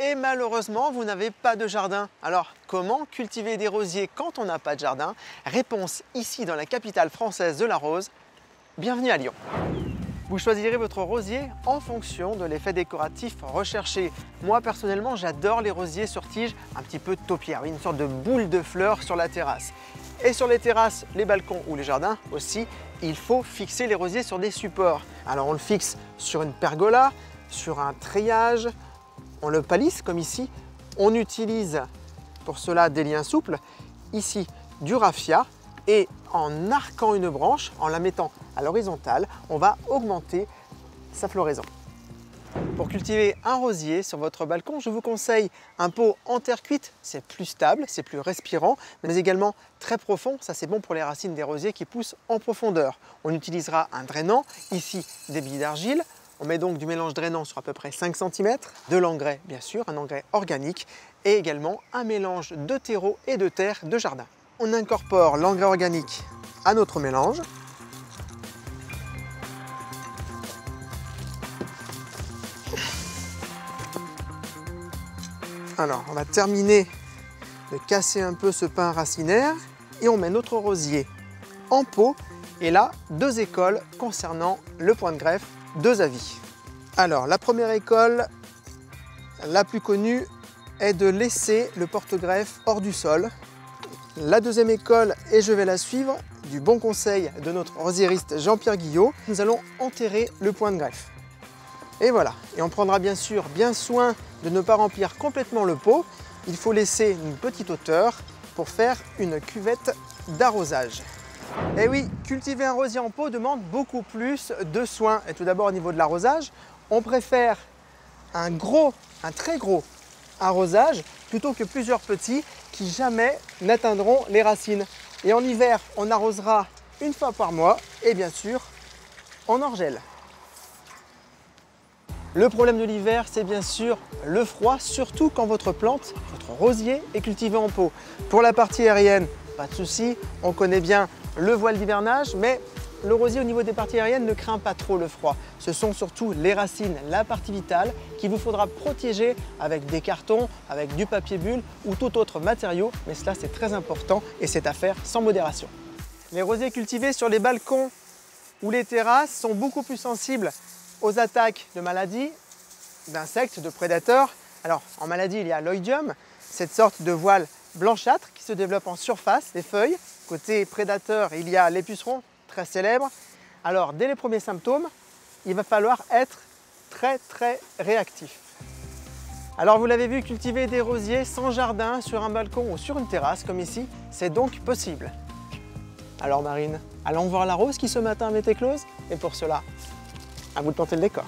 et malheureusement vous n'avez pas de jardin. Alors comment cultiver des rosiers quand on n'a pas de jardin? Réponse ici dans la capitale française de la rose. Bienvenue à Lyon. Vous choisirez votre rosier en fonction de l'effet décoratif recherché. Moi personnellement j'adore les rosiers sur tige un petit peu taupière, une sorte de boule de fleurs sur la terrasse. Et sur les terrasses, les balcons ou les jardins aussi, il faut fixer les rosiers sur des supports. Alors on le fixe sur une pergola, sur un treillage, on le palisse comme ici. On utilise pour cela des liens souples, ici du raffia, et en arquant une branche, en la mettant à l'horizontale, on va augmenter sa floraison. Pour cultiver un rosier sur votre balcon, je vous conseille un pot en terre cuite, c'est plus stable, c'est plus respirant, mais également très profond, ça c'est bon pour les racines des rosiers qui poussent en profondeur. On utilisera un drainant, ici des billes d'argile, on met donc du mélange drainant sur à peu près 5 cm, de l'engrais bien sûr, un engrais organique, et également un mélange de terreau et de terre de jardin. On incorpore l'engrais organique à notre mélange. Alors, on va terminer de casser un peu ce pain racinaire et on met notre rosier en pot. Et là, 2 écoles concernant le point de greffe, 2 avis. Alors, la première école, la plus connue, est de laisser le porte-greffe hors du sol. La deuxième école, et je vais la suivre, du bon conseil de notre rosiériste Jean-Pierre Guillot, nous allons enterrer le point de greffe. Et voilà, et on prendra bien sûr bien soin de ne pas remplir complètement le pot. Il faut laisser une petite hauteur pour faire une cuvette d'arrosage. Et oui, cultiver un rosier en pot demande beaucoup plus de soins. Et tout d'abord au niveau de l'arrosage, on préfère un très gros arrosage plutôt que plusieurs petits qui jamais n'atteindront les racines. Et en hiver, on arrosera une fois par mois et bien sûr en orgel. Le problème de l'hiver, c'est bien sûr le froid, surtout quand votre plante, votre rosier, est cultivé en pot. Pour la partie aérienne, pas de souci, on connaît bien le voile d'hivernage, mais le rosier au niveau des parties aériennes ne craint pas trop le froid. Ce sont surtout les racines, la partie vitale, qu'il vous faudra protéger avec des cartons, avec du papier bulle ou tout autre matériau, mais cela c'est très important et c'est à faire sans modération. Les rosiers cultivés sur les balcons ou les terrasses sont beaucoup plus sensibles aux attaques de maladies, d'insectes, de prédateurs. Alors en maladie, il y a l'oïdium, cette sorte de voile blanchâtre qui se développe en surface des feuilles. Côté prédateur, il y a les pucerons, très célèbres. Alors dès les premiers symptômes, il va falloir être très réactif. Alors vous l'avez vu, cultiver des rosiers sans jardin sur un balcon ou sur une terrasse comme ici, c'est donc possible. Alors Marine, allons voir la rose qui ce matin avait éclose? Et pour cela, à vous de planter le décor.